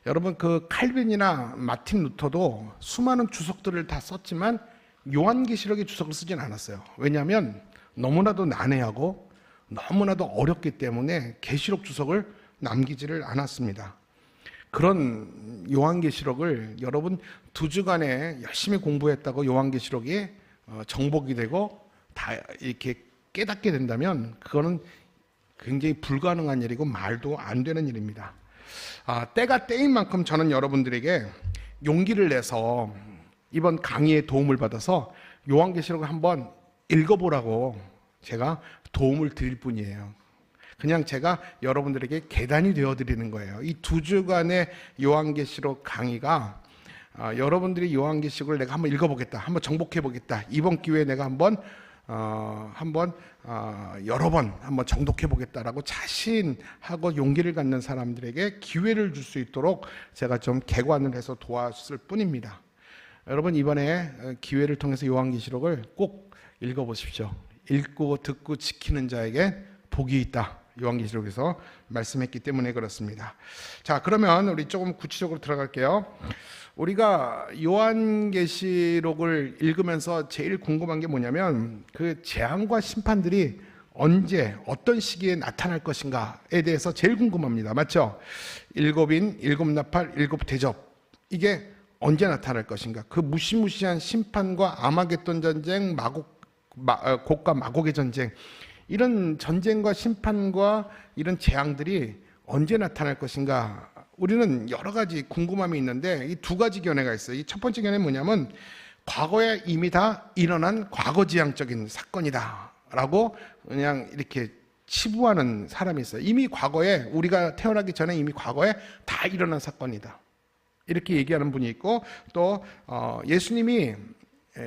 여러분, 그 칼빈이나 마틴 루터도 수많은 주석들을 다 썼지만 요한계시록의 주석을 쓰진 않았어요. 왜냐하면 너무나도 난해하고 너무나도 어렵기 때문에 계시록 주석을 남기지를 않았습니다. 그런 요한계시록을 여러분 2주간에 열심히 공부했다고 요한계시록이 정복이 되고 다 이렇게 깨닫게 된다면 그거는 굉장히 불가능한 일이고 말도 안 되는 일입니다. 때가 때인 만큼 저는 여러분들에게 용기를 내서 이번 강의에 도움을 받아서 요한계시록을 한번 읽어보라고 제가 도움을 드릴 뿐이에요. 그냥 제가 여러분들에게 계단이 되어드리는 거예요. 이 2주간의 요한계시록 강의가 여러분들이 요한계시록을 내가 한번 읽어보겠다, 한번 정복해보겠다, 이번 기회에 내가 한번 여러 번 한번 정독해보겠다라고 자신하고 용기를 갖는 사람들에게 기회를 줄 수 있도록 제가 좀 개관을 해서 도왔을 뿐입니다. 여러분, 이번에 기회를 통해서 요한계시록을 꼭 읽어보십시오. 읽고 듣고 지키는 자에게 복이 있다, 요한계시록에서 말씀했기 때문에 그렇습니다. 자, 그러면 우리 조금 구체적으로 들어갈게요. 우리가 요한계시록을 읽으면서 제일 궁금한 게 뭐냐면 그 재앙과 심판들이 언제 어떤 시기에 나타날 것인가에 대해서 제일 궁금합니다. 맞죠? 일곱인, 일곱 나팔, 일곱 대접, 이게 언제 나타날 것인가? 그 무시무시한 심판과 아마겟돈 전쟁, 곡과 마곡의 전쟁, 이런 전쟁과 심판과 이런 재앙들이 언제 나타날 것인가? 우리는 여러 가지 궁금함이 있는데 이 2가지 견해가 있어요. 이 첫 번째 견해는 뭐냐면 과거에 이미 다 일어난 과거지향적인 사건이다 라고 그냥 이렇게 치부하는 사람이 있어요. 이미 과거에, 우리가 태어나기 전에 이미 과거에 다 일어난 사건이다, 이렇게 얘기하는 분이 있고, 또 예수님이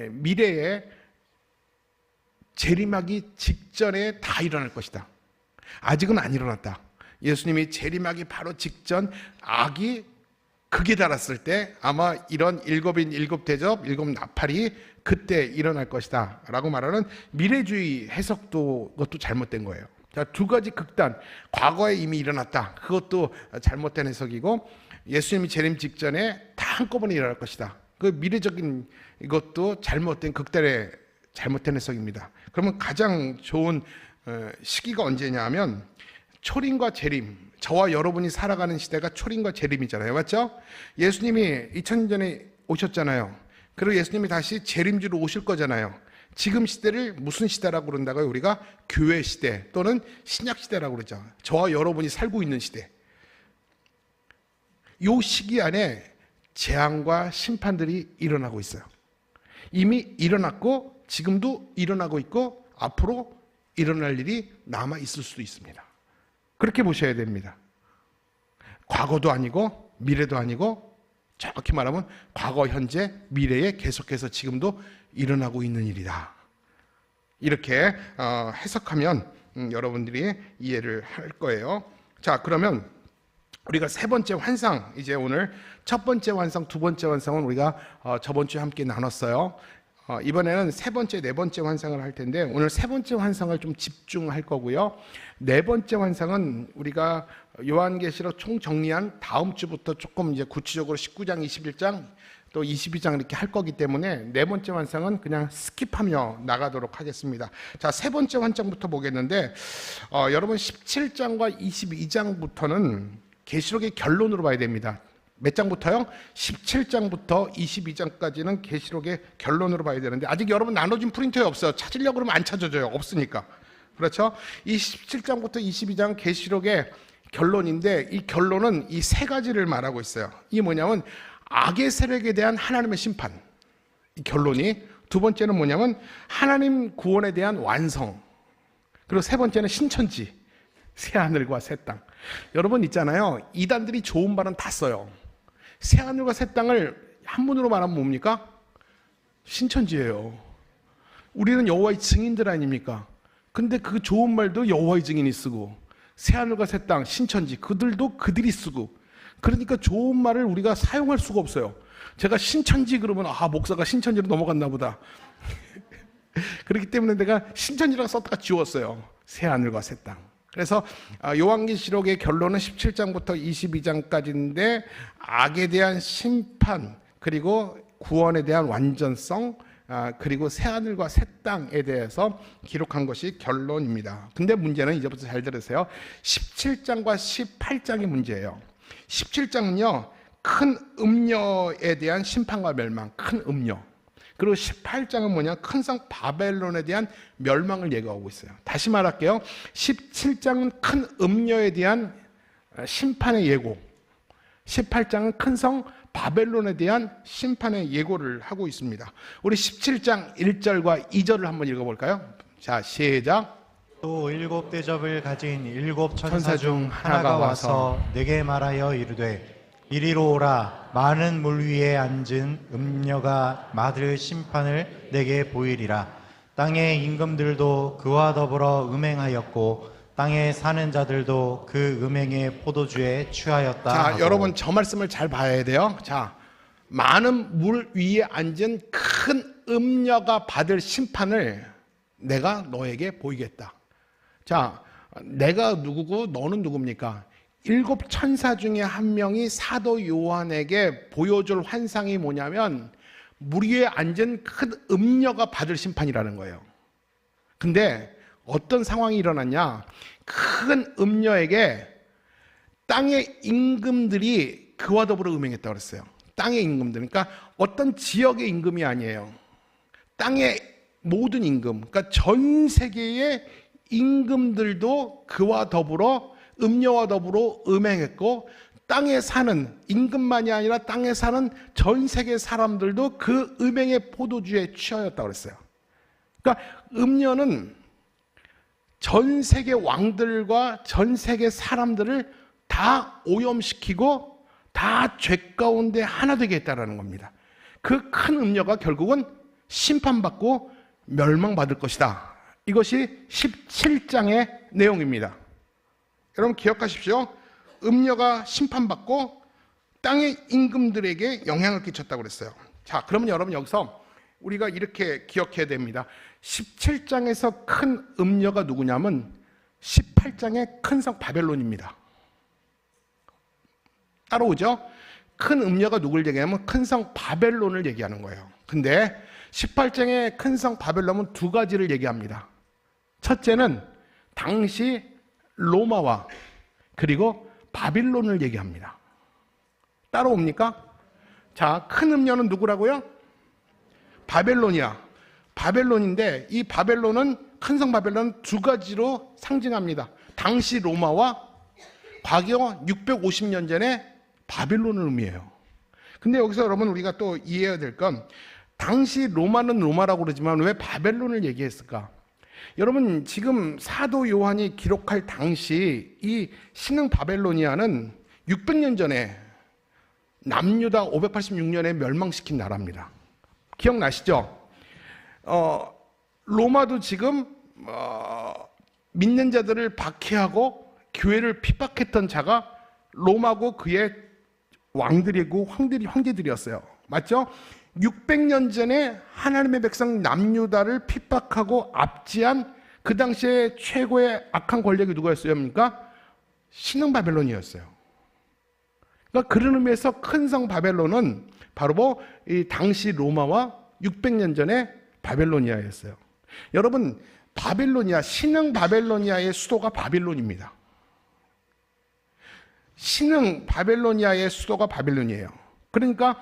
미래에 재림하기 직전에 다 일어날 것이다, 아직은 안 일어났다. 예수님이 재림하기 바로 직전 악이 극에 달았을 때 아마 이런 일곱인, 일곱 대접, 일곱 나팔이 그때 일어날 것이다 라고 말하는 미래주의 해석도, 그것도 잘못된 거예요. 자, 2가지 극단, 과거에 이미 일어났다, 그것도 잘못된 해석이고, 예수님이 재림 직전에 다 한꺼번에 일어날 것이다, 그 미래적인 이것도 잘못된 극단의 잘못된 해석입니다. 그러면 가장 좋은 시기가 언제냐 하면 초림과 재림, 저와 여러분이 살아가는 시대가 초림과 재림이잖아요. 맞죠? 예수님이 2000년 전에 오셨잖아요. 그리고 예수님이 다시 재림주로 오실 거잖아요. 지금 시대를 무슨 시대라고 그런다고요? 우리가 교회 시대 또는 신약 시대라고 그러죠. 저와 여러분이 살고 있는 시대. 이 시기 안에 재앙과 심판들이 일어나고 있어요. 이미 일어났고 지금도 일어나고 있고 앞으로 일어날 일이 남아 있을 수도 있습니다. 그렇게 보셔야 됩니다. 과거도 아니고 미래도 아니고, 정확히 말하면 과거, 현재, 미래에 계속해서 지금도 일어나고 있는 일이다, 이렇게 해석하면 여러분들이 이해를 할 거예요. 자, 그러면 우리가 3번째 환상, 이제 오늘 첫 번째 환상, 2번째 환상은 우리가 저번 주에 함께 나눴어요. 이번에는 3번째, 4번째 환상을 할 텐데 오늘 3번째 환상을 좀 집중할 거고요. 4번째 환상은 우리가 요한계시록 총 정리한 다음 주부터 조금 이제 구체적으로 19장, 21장 또 22장 이렇게 할 거기 때문에 4번째 환상은 그냥 스킵하며 나가도록 하겠습니다. 자, 3번째 환상부터 보겠는데 여러분 17장과 22장부터는 계시록의 결론으로 봐야 됩니다. 몇 장부터요? 17장부터 22장까지는 계시록의 결론으로 봐야 되는데 아직 여러분 나눠진 프린터에 없어요. 찾으려고 그러면 안 찾아져요. 없으니까. 그렇죠? 이 17장부터 22장 계시록의 결론인데 이 결론은 이 3가지를 말하고 있어요. 이게 뭐냐면 악의 세력에 대한 하나님의 심판, 이 결론이. 2번째는 뭐냐면 하나님 구원에 대한 완성. 그리고 3번째는 신천지, 새하늘과 새 땅. 여러분 있잖아요, 이단들이 좋은 말은 다 써요. 새하늘과 새 땅을 한문으로 말하면 뭡니까? 신천지예요. 우리는 여호와의 증인들 아닙니까? 근데 그 좋은 말도 여호와의 증인이 쓰고, 새하늘과 새 땅, 신천지, 그들도 그들이 쓰고, 그러니까 좋은 말을 우리가 사용할 수가 없어요. 제가 신천지 그러면 목사가 신천지로 넘어갔나 보다. 그렇기 때문에 내가 신천지라고 썼다가 지웠어요. 새하늘과 새 땅. 그래서 요한계시록의 결론은 17장부터 22장까지인데 악에 대한 심판, 그리고 구원에 대한 완전성, 그리고 새하늘과 새 땅에 대해서 기록한 것이 결론입니다. 근데 문제는 이제부터 잘 들으세요. 17장과 18장이 문제예요. 17장은요, 큰 음녀에 대한 심판과 멸망, 큰 음녀. 그리고 18장은 뭐냐? 큰 성 바벨론에 대한 멸망을 예고하고 있어요. 다시 말할게요. 17장은 큰 음녀에 대한 심판의 예고, 18장은 큰 성 바벨론에 대한 심판의 예고를 하고 있습니다. 우리 17장 1절과 2절을 한번 읽어볼까요? 자, 시작. 또 일곱 대접을 가진 일곱 천사 천사 중 중 하나가 하나가 와서 와서 내게 말하여 이르되 이리로 오라. 많은 물 위에 앉은 음녀가 받을 심판을 내게 보이리라. 땅의 임금들도 그와 더불어 음행하였고 땅에 사는 자들도 그 음행의 포도주에 취하였다. 자, 하고. 여러분 저 말씀을 잘 봐야 돼요. 자, 많은 물 위에 앉은 큰 음녀가 받을 심판을 내가 너에게 보이겠다. 자, 내가 누구고 너는 누굽니까? 일곱 천사 중에 한 명이 사도 요한에게 보여줄 환상이 뭐냐면 물 위에 앉은 큰 음녀가 받을 심판이라는 거예요. 근데 어떤 상황이 일어났냐? 큰 음녀에게 땅의 임금들이 그와 더불어 음행했다고 그랬어요. 땅의 임금들, 그러니까 어떤 지역의 임금이 아니에요. 땅의 모든 임금, 그러니까 전 세계의 임금들도 그와 더불어 음녀와 더불어 음행했고, 땅에 사는 임금만이 아니라 땅에 사는 전 세계 사람들도 그 음행의 포도주에 취하였다고 그랬어요. 그러니까 음녀는 전 세계 왕들과 전 세계 사람들을 다 오염시키고 다 죄 가운데 하나 되게 했다라는 겁니다. 그 큰 음녀가 결국은 심판받고 멸망받을 것이다. 이것이 17장의 내용입니다. 여러분 기억하십시오. 음녀가 심판받고 땅의 임금들에게 영향을 끼쳤다고 그랬어요. 자, 그러면 여러분 여기서 우리가 이렇게 기억해야 됩니다. 17장에서 큰 음녀가 누구냐면 18장의 큰 성 바벨론입니다. 따라오죠? 큰 음녀가 누굴 얘기하면 큰 성 바벨론을 얘기하는 거예요. 근데 18장의 큰 성 바벨론은 두 가지를 얘기합니다. 첫째는 당시 로마와 그리고 바빌론을 얘기합니다. 따라옵니까? 자, 큰 음녀는 누구라고요? 바벨론이야. 바벨론인데 이 바벨론은 큰 성 바벨론은 두 가지로 상징합니다. 당시 로마와 과거 650년 전에 바빌론을 의미해요. 근데 여기서 여러분 우리가 또 이해해야 될 건 당시 로마는 로마라고 그러지만 왜 바벨론을 얘기했을까? 여러분 지금 사도 요한이 기록할 당시 이 신흥 바벨로니아는 600년 전에 남유다 586년에 멸망시킨 나라입니다. 기억나시죠? 로마도 지금 믿는 자들을 박해하고 교회를 핍박했던 자가 로마고 그의 왕들이고 황제들이었어요. 맞죠? 600년 전에 하나님의 백성 남유다를 핍박하고 압제한 그 당시에 최고의 악한 권력이 누구였습니까? 신흥 바벨론이었어요. 그러니까 그런 의미에서 큰 성 바벨론은 바로 이 당시 로마와 600년 전에 바벨로니아였어요. 여러분, 바빌로니아, 신흥 바벨로니아의 수도가 바빌론입니다. 신흥 바벨로니아의 수도가 바빌론이에요. 그러니까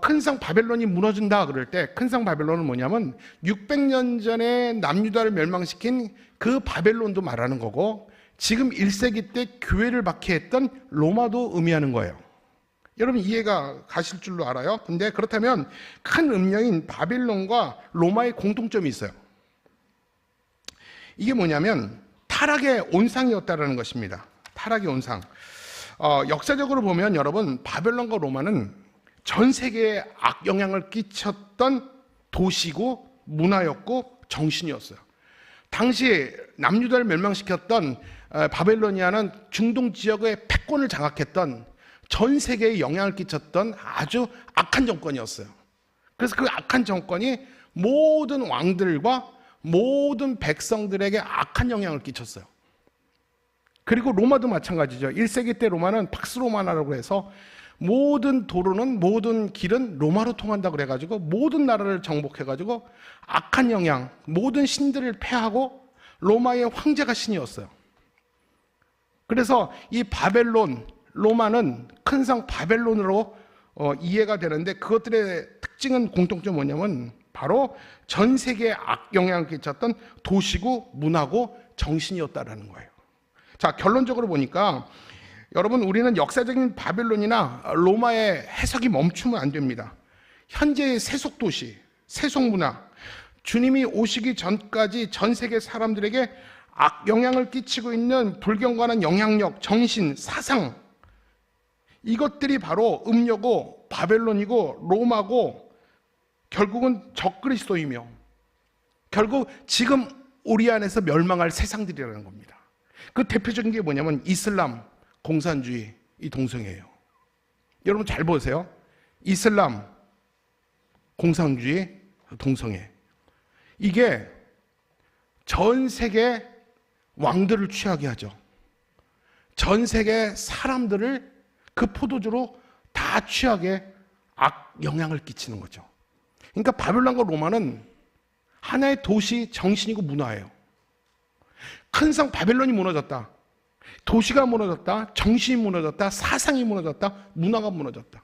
큰 성 바벨론이 무너진다 그럴 때 큰 성 바벨론은 뭐냐면 600년 전에 남유다를 멸망시킨 그 바벨론도 말하는 거고 지금 1세기 때 교회를 박해했던 로마도 의미하는 거예요. 여러분 이해가 가실 줄로 알아요? 근데 그렇다면 큰 음녀인 바빌론과 로마의 공통점이 있어요. 이게 뭐냐면 타락의 온상이었다는 것입니다. 타락의 온상. 역사적으로 보면 여러분 바벨론과 로마는 전 세계에 악영향을 끼쳤던 도시고 문화였고 정신이었어요. 당시 남유다를 멸망시켰던 바벨로니아는 중동 지역의 패권을 장악했던 전 세계에 영향을 끼쳤던 아주 악한 정권이었어요. 그래서 그 악한 정권이 모든 왕들과 모든 백성들에게 악한 영향을 끼쳤어요. 그리고 로마도 마찬가지죠. 1세기 때 로마는 팍스 로마나라고 해서 모든 도로는, 모든 길은 로마로 통한다고 그래가지고 모든 나라를 정복해가지고 악한 영향, 모든 신들을 패하고 로마의 황제가 신이었어요. 그래서 이 바벨론, 로마는 큰 성 바벨론으로 이해가 되는데, 그것들의 특징은 공통점 뭐냐면 바로 전 세계에 악영향을 끼쳤던 도시고 문화고 정신이었다라는 거예요. 자, 결론적으로 보니까 여러분, 우리는 역사적인 바벨론이나 로마의 해석이 멈추면 안 됩니다. 현재의 세속도시, 세속문화, 주님이 오시기 전까지 전 세계 사람들에게 악영향을 끼치고 있는 불경건한 영향력, 정신, 사상, 이것들이 바로 음녀고 바벨론이고 로마고 결국은 적그리스도이며 결국 지금 우리 안에서 멸망할 세상들이라는 겁니다. 그 대표적인 게 뭐냐면 이슬람, 공산주의, 이 동성애예요. 여러분 잘 보세요. 이슬람, 공산주의, 동성애. 이게 전 세계 왕들을 취하게 하죠. 전 세계 사람들을 그 포도주로 다 취하게 악 영향을 끼치는 거죠. 그러니까 바벨론과 로마는 하나의 도시, 정신이고 문화예요. 큰 성 바벨론이 무너졌다. 도시가 무너졌다. 정신이 무너졌다. 사상이 무너졌다. 문화가 무너졌다.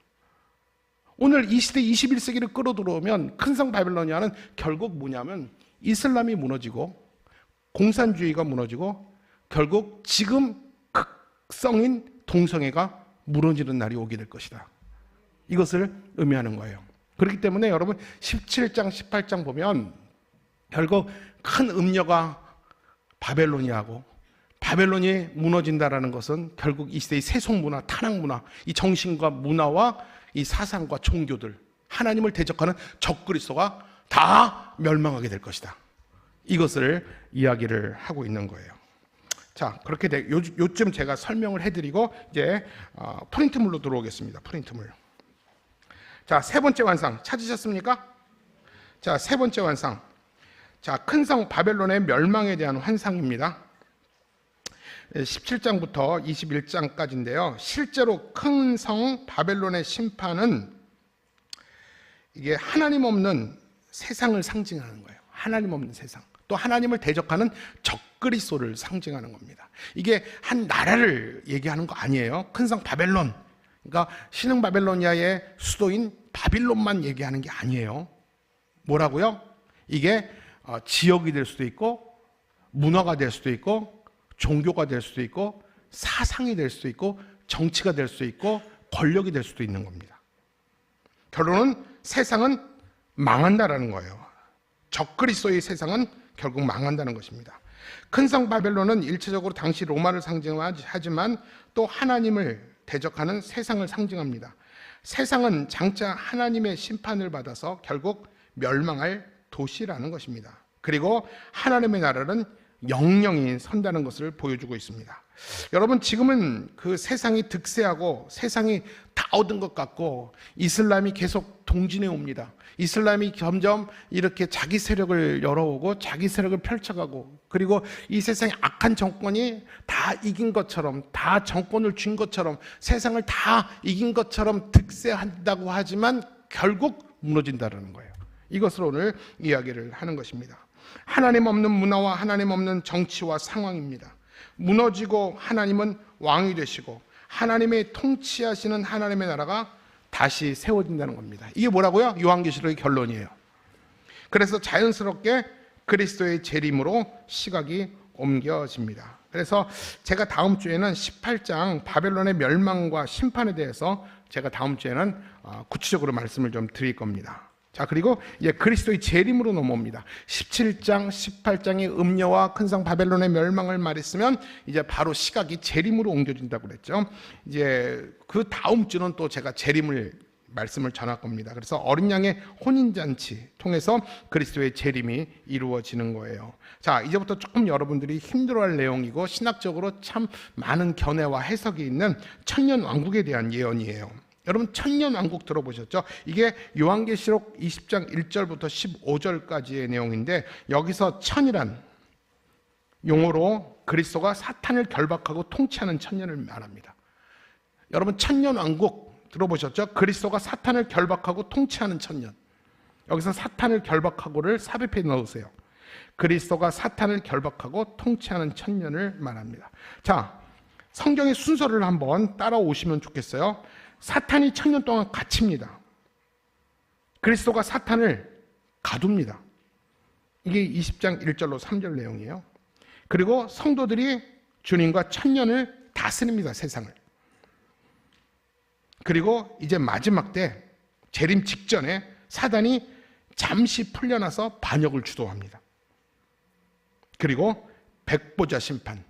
오늘 이 시대 21세기를 끌어들어오면 큰 성 바벨로니아는 결국 뭐냐면 이슬람이 무너지고 공산주의가 무너지고 결국 지금 극성인 동성애가 무너지는 날이 오게 될 것이다. 이것을 의미하는 거예요. 그렇기 때문에 여러분 17장, 18장 보면 결국 큰 음녀가 바벨로니아고 바벨론이 무너진다라는 것은 결국 이 시대의 세속문화, 탄압문화, 이 정신과 문화와 이 사상과 종교들, 하나님을 대적하는 적그리스도가 다 멸망하게 될 것이다. 이것을 이야기를 하고 있는 거예요. 자, 그렇게 요쯤 제가 설명을 해드리고 이제 프린트물로 들어오겠습니다. 프린트물. 자, 세 번째 완상 찾으셨습니까? 자, 세 번째 완상. 자, 큰 성 바벨론의 멸망에 대한 환상입니다. 17장부터 21장까지인데요. 실제로 큰 성 바벨론의 심판은 이게 하나님 없는 세상을 상징하는 거예요. 하나님 없는 세상. 또 하나님을 대적하는 적그리스도를 상징하는 겁니다. 이게 한 나라를 얘기하는 거 아니에요. 큰 성 바벨론. 그러니까 신흥 바벨로니아의 수도인 바빌론만 얘기하는 게 아니에요. 뭐라고요? 이게 지역이 될 수도 있고 문화가 될 수도 있고 종교가 될 수도 있고 사상이 될 수도 있고 정치가 될 수도 있고 권력이 될 수도 있는 겁니다. 결론은 세상은 망한다라는 거예요. 적그리스도의 세상은 결국 망한다는 것입니다. 큰 성 바벨론은 일체적으로 당시 로마를 상징하지만 또 하나님을 대적하는 세상을 상징합니다. 세상은 장차 하나님의 심판을 받아서 결국 멸망할 도시라는 것입니다. 그리고 하나님의 나라는 영영이 선다는 것을 보여주고 있습니다. 여러분, 지금은 그 세상이 득세하고 세상이 다 얻은 것 같고 이슬람이 계속 동진해 옵니다. 이슬람이 점점 이렇게 자기 세력을 열어오고 자기 세력을 펼쳐가고 그리고 이 세상의 악한 정권이 다 이긴 것처럼 다 정권을 쥔 것처럼 세상을 다 이긴 것처럼 득세한다고 하지만 결국 무너진다는 거예요. 이것을 오늘 이야기를 하는 것입니다. 하나님 없는 문화와 하나님 없는 정치와 상황입니다. 무너지고 하나님은 왕이 되시고 하나님의 통치하시는 하나님의 나라가 다시 세워진다는 겁니다. 이게 뭐라고요? 요한계시록의 결론이에요. 그래서 자연스럽게 그리스도의 재림으로 시각이 옮겨집니다. 그래서 제가 다음 주에는 18장 바벨론의 멸망과 심판에 대해서 제가 다음 주에는 구체적으로 말씀을 좀 드릴 겁니다. 자, 그리고 이제 그리스도의 재림으로 넘어옵니다. 17장, 18장의 음녀와 큰 성 바벨론의 멸망을 말했으면 이제 바로 시각이 재림으로 옮겨진다고 그랬죠. 이제 그 다음 주는 또 제가 재림을 말씀을 전할 겁니다. 그래서 어린 양의 혼인잔치 통해서 그리스도의 재림이 이루어지는 거예요. 자, 이제부터 조금 여러분들이 힘들어할 내용이고 신학적으로 참 많은 견해와 해석이 있는 천년왕국에 대한 예언이에요. 여러분, 천년왕국 들어보셨죠? 이게 요한계시록 20장 1절부터 15절까지의 내용인데 여기서 천이란 용어로 그리스도가 사탄을 결박하고 통치하는 천년을 말합니다. 여러분 천년왕국 들어보셨죠? 그리스도가 사탄을 결박하고 통치하는 천년. 여기서 사탄을 결박하고를 삽입해 넣으세요. 그리스도가 사탄을 결박하고 통치하는 천년을 말합니다. 자, 성경의 순서를 한번 따라오시면 좋겠어요. 사탄이 천년 동안 갇힙니다. 그리스도가 사탄을 가둡니다. 이게 20장 1절로 3절 내용이에요. 그리고 성도들이 주님과 천년을 다스립니다, 세상을. 그리고 이제 마지막 때 재림 직전에 사단이 잠시 풀려나서 반역을 주도합니다. 그리고 백보자 심판이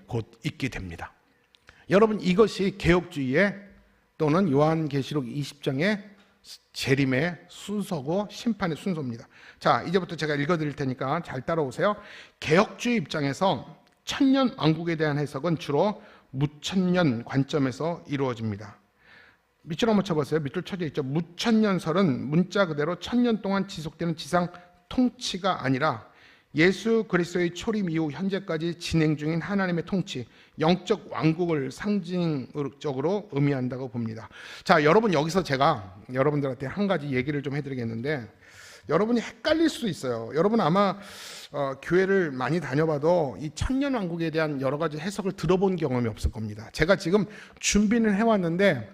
곧 있게 됩니다. 여러분, 이것이 개혁주의의 또는 요한계시록 20장의 재림의 순서고 심판의 순서입니다. 자, 이제부터 제가 읽어드릴 테니까 잘 따라오세요. 개혁주의 입장에서 천년 왕국에 대한 해석은 주로 무천년 관점에서 이루어집니다. 밑줄 한번 쳐보세요. 밑줄 쳐져 있죠. 무천년설은 문자 그대로 천년 동안 지속되는 지상 통치가 아니라 예수 그리스도의 초림 이후 현재까지 진행 중인 하나님의 통치, 영적 왕국을 상징적으로 의미한다고 봅니다. 자, 여러분, 여기서 제가 여러분들한테 한 가지 얘기를 좀 해드리겠는데, 여러분이 헷갈릴 수도 있어요. 여러분 아마 교회를 많이 다녀봐도 이 천년 왕국에 대한 여러 가지 해석을 들어본 경험이 없을 겁니다. 제가 지금 준비는 해왔는데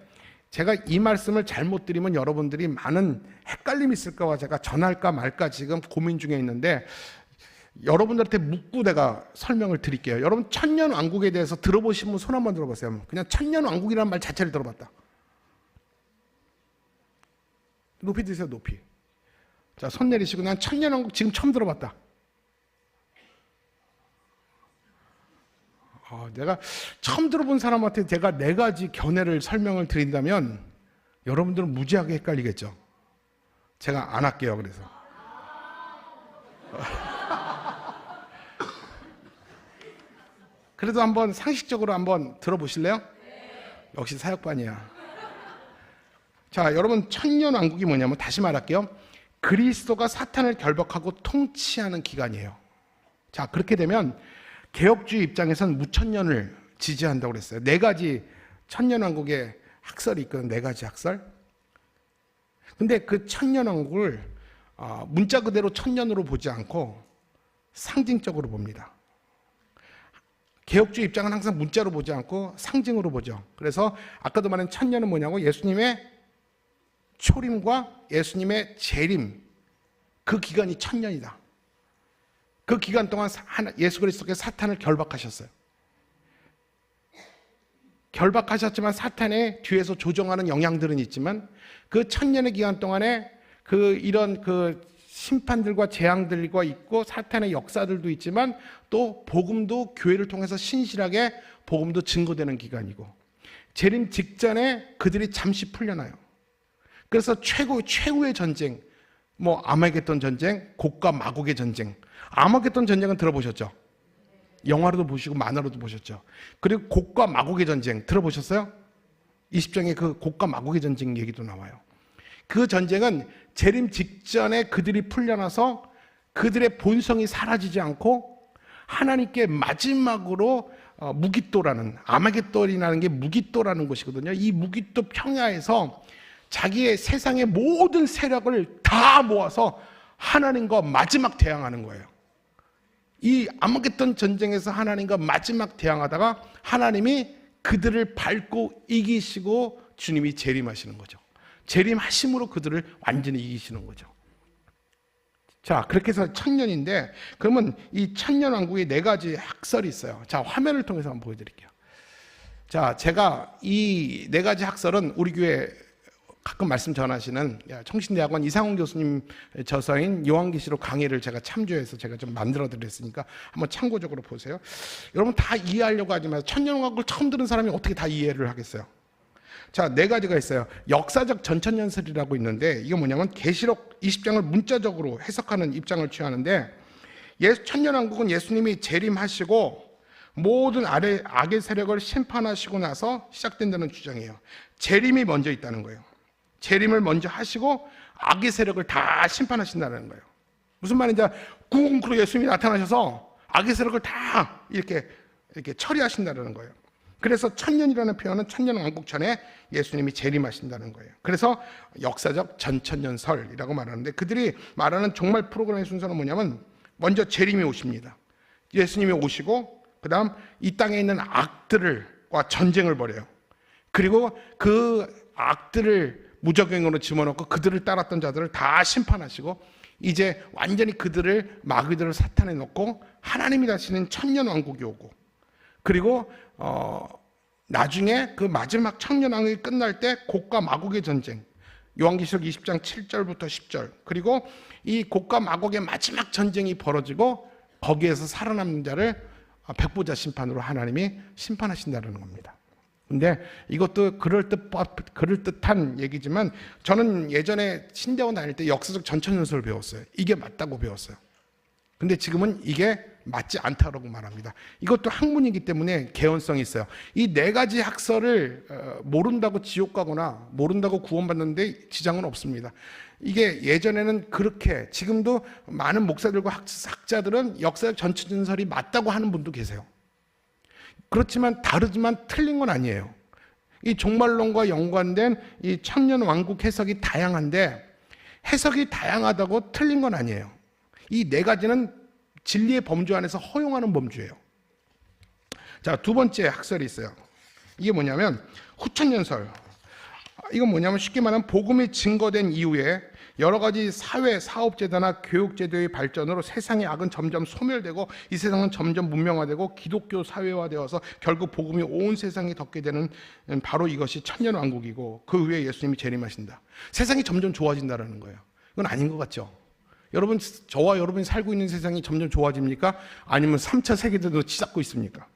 제가 이 말씀을 잘못 드리면 여러분들이 많은 헷갈림이 있을까 봐 제가 전할까 말까 지금 고민 중에 있는데, 여러분들한테 묻고 내가 설명을 드릴게요. 여러분 천년 왕국에 대해서 들어보신 분 손 한번 들어보세요. 그냥 천년 왕국이라는 말 자체를 들어봤다. 높이 드세요, 높이. 자, 손 내리시고 난 천년 왕국 지금 처음 들어봤다. 내가 처음 들어본 사람한테 제가 4가지 견해를 설명을 드린다면 여러분들은 무지하게 헷갈리겠죠. 제가 안 할게요. 그래서 그래도 한번 상식적으로 한번 들어보실래요? 역시 사역반이야. 자, 여러분 천년 왕국이 뭐냐면, 다시 말할게요. 그리스도가 사탄을 결박하고 통치하는 기간이에요. 자, 그렇게 되면 개혁주의 입장에서는 무천년을 지지한다고 그랬어요. 4가지 천년왕국의 학설이 있거든요. 4가지 학설. 근데 그 천년왕국을 문자 그대로 천년으로 보지 않고 상징적으로 봅니다. 개혁주의 입장은 항상 문자로 보지 않고 상징으로 보죠. 그래서 아까도 말한 천년은 뭐냐고, 예수님의 초림과 예수님의 재림, 그 기간이 천년이다. 그 기간 동안 예수 그리스도께서 사탄을 결박하셨어요. 결박하셨지만 사탄의 뒤에서 조종하는 영향들은 있지만 그 천년의 기간 동안에 이런 심판들과 재앙들과 있고 사탄의 역사들도 있지만 또 복음도 교회를 통해서 신실하게 복음도 증거되는 기간이고, 재림 직전에 그들이 잠시 풀려나요. 그래서 최후의 전쟁, 아마겟돈 전쟁, 곡과 마곡의 전쟁. 아마겟돈 전쟁은 들어보셨죠? 영화로도 보시고 만화로도 보셨죠? 그리고 곡과 마곡의 전쟁 들어보셨어요? 20장에 그 곡과 마곡의 전쟁 얘기도 나와요. 그 전쟁은 재림 직전에 그들이 풀려나서 그들의 본성이 사라지지 않고 하나님께 마지막으로 무기또라는, 아마겟돈이라는 게 무기또라는 곳이거든요. 이 무기또 평야에서 자기의 세상의 모든 세력을 다 모아서 하나님과 마지막 대항하는 거예요. 이 아마겟돈 전쟁에서 하나님과 마지막 대항하다가 하나님이 그들을 밟고 이기시고 주님이 재림하시는 거죠. 재림하심으로 그들을 완전히 이기시는 거죠. 자, 그렇게 해서 천년인데, 그러면 이 천년왕국에 4가지 학설이 있어요. 자, 화면을 통해서 한번 보여드릴게요. 자, 제가 이 4가지 학설은 우리 교회 가끔 말씀 전하시는 청신대학원 이상훈 교수님 저서인 요한계시록 강의를 제가 참조해서 제가 좀 만들어 드렸으니까 한번 참고적으로 보세요. 여러분 다 이해하려고 하지 마세요. 천년왕국을 처음 들은 사람이 어떻게 다 이해를 하겠어요? 자, 4가지가 있어요. 역사적 전천년설이라고 있는데, 이게 뭐냐면 계시록 20장을 문자적으로 해석하는 입장을 취하는데, 천년왕국은 예수님이 재림하시고 모든 악의 세력을 심판하시고 나서 시작된다는 주장이에요. 재림이 먼저 있다는 거예요. 재림을 먼저 하시고 악의 세력을 다 심판하신다는 거예요. 무슨 말인지, 궁극으로 예수님이 나타나셔서 악의 세력을 다 이렇게 처리하신다는 거예요. 그래서 천년이라는 표현은 천년왕국전에 예수님이 재림하신다는 거예요. 그래서 역사적 전천년설이라고 말하는데, 그들이 말하는 종말 프로그램의 순서는 뭐냐면 먼저 재림이 오십니다. 예수님이 오시고 그 다음 이 땅에 있는 악들과 전쟁을 벌여요. 그리고 그 악들을 무적행으로 집어넣고 그들을 따랐던 자들을 다 심판하시고 이제 완전히 그들을 마귀들을 사탄에 넣고 하나님이 다스리는 천년왕국이 오고, 그리고 나중에 그 마지막 천년왕국이 끝날 때 곡과 마곡의 전쟁, 요한계시록 20장 7절부터 10절, 그리고 이 곡과 마곡의 마지막 전쟁이 벌어지고 거기에서 살아남는 자를 백보자 심판으로 하나님이 심판하신다는 겁니다. 근데 이것도 그럴듯한 얘기지만 저는 예전에 신대원 다닐 때 역사적 전천연설을 배웠어요. 이게 맞다고 배웠어요. 근데 지금은 이게 맞지 않다고 말합니다. 이것도 학문이기 때문에 개연성이 있어요. 이 네 가지 학설을 모른다고 지옥 가거나 모른다고 구원받는데 지장은 없습니다. 이게 예전에는 그렇게, 지금도 많은 목사들과 학자들은 역사적 전천연설이 맞다고 하는 분도 계세요. 그렇지만 다르지만 틀린 건 아니에요. 이 종말론과 연관된 이 천년왕국 해석이 다양한데, 해석이 다양하다고 틀린 건 아니에요. 이 네 가지는 진리의 범주 안에서 허용하는 범주예요. 자, 두 번째 학설이 있어요. 이게 뭐냐면 후천연설. 이건 뭐냐면 쉽게 말하면 복음이 증거된 이후에 여러 가지 사회, 사업제도나 교육제도의 발전으로 세상의 악은 점점 소멸되고 이 세상은 점점 문명화되고 기독교 사회화되어서 결국 복음이 온 세상에 덮게 되는, 바로 이것이 천년왕국이고 그 후에 예수님이 재림하신다. 세상이 점점 좋아진다는 거예요. 이건 아닌 것 같죠? 여러분, 저와 여러분이 살고 있는 세상이 점점 좋아집니까? 아니면 3차 세계대전으로 치닫고 있습니까?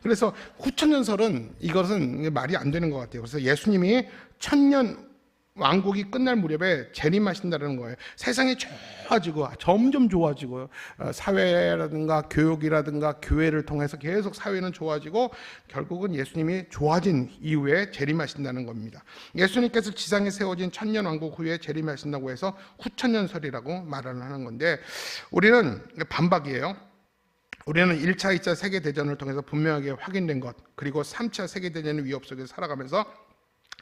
그래서 후천연설은 이것은 말이 안 되는 것 같아요. 그래서 예수님이 천년 왕국이 끝날 무렵에 재림하신다는 거예요. 세상이 좋아지고 점점 좋아지고 사회라든가 교육이라든가 교회를 통해서 계속 사회는 좋아지고 결국은 예수님이 좋아진 이후에 재림하신다는 겁니다. 예수님께서 지상에 세워진 천년 왕국 후에 재림하신다고 해서 후천연설이라고 말을 하는 건데, 우리는 반박이에요. 우리는 1차, 2차 세계대전을 통해서 분명하게 확인된 것, 그리고 3차 세계대전의 위협 속에서 살아가면서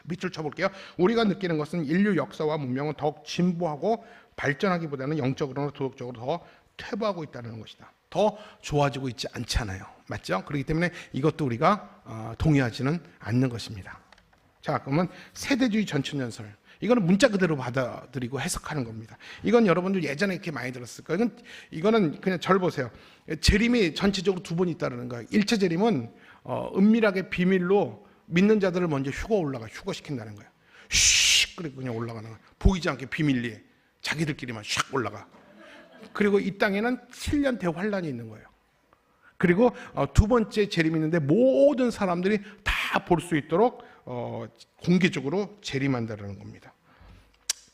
밑줄 쳐볼게요. 우리가 느끼는 것은 인류 역사와 문명은 더욱 진보하고 발전하기보다는 영적으로나 도덕적으로 더 퇴보하고 있다는 것이다. 더 좋아지고 있지 않잖아요. 맞죠? 그렇기 때문에 이것도 우리가 동의하지는 않는 것입니다. 자, 그러면 세대주의 전천연설. 이거는 문자 그대로 받아들이고 해석하는 겁니다. 이건 여러분들 예전에 이렇게 많이 들었을 거예요. 이거는 그냥 절 보세요. 재림이 전체적으로 두 번 있다는 거예요. 1차 재림은 은밀하게 비밀로 믿는 자들을 먼저 휴거시킨다는 거예요. 슉, 그리고 그냥 올라가는 거예요. 보이지 않게 비밀리에 자기들끼리만 샥 올라가. 그리고 이 땅에는 7년 대환란이 있는 거예요. 그리고 두 번째 재림이 있는데 모든 사람들이 다 볼 수 있도록 공개적으로 재림한다는 겁니다.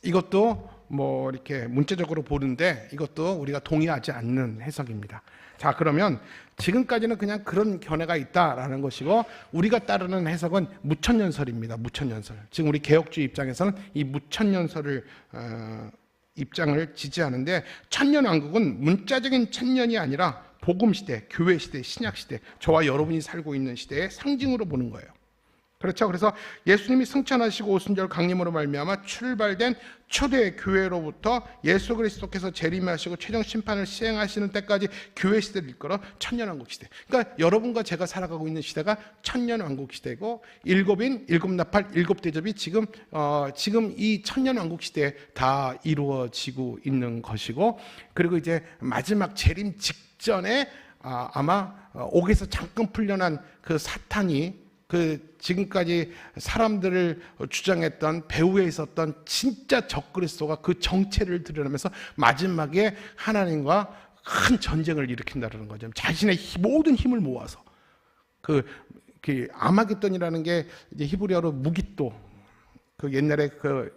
이것도 뭐 이렇게 문자적으로 보는데 이것도 우리가 동의하지 않는 해석입니다. 자, 그러면 지금까지는 그냥 그런 견해가 있다라는 것이고, 우리가 따르는 해석은 무천연설입니다. 무천연설. 지금 우리 개혁주의 입장에서는 이 무천연설을 입장을 지지하는데, 천년왕국은 문자적인 천년이 아니라 복음시대, 교회시대, 신약시대, 저와 여러분이 살고 있는 시대의 상징으로 보는 거예요. 그렇죠. 그래서 예수님이 승천하시고 오순절 강림으로 말미암아 출발된 초대 교회로부터 예수 그리스도께서 재림하시고 최종 심판을 시행하시는 때까지 교회 시대를 이끌어 천년왕국 시대. 그러니까 여러분과 제가 살아가고 있는 시대가 천년왕국 시대고, 일곱인, 일곱나팔, 일곱대접이 지금 이 천년왕국 시대에 다 이루어지고 있는 것이고, 그리고 이제 마지막 재림 직전에 아마 옥에서 잠깐 풀려난 그 사탄이 지금까지 사람들을 주장했던 배후에 있었던 진짜 적그리스도가 그 정체를 드러내면서 마지막에 하나님과 큰 전쟁을 일으킨다는 거죠. 자신의 모든 힘을 모아서 그 아마겟돈이라는 게 이제 히브리어로 무기또, 그 옛날에 그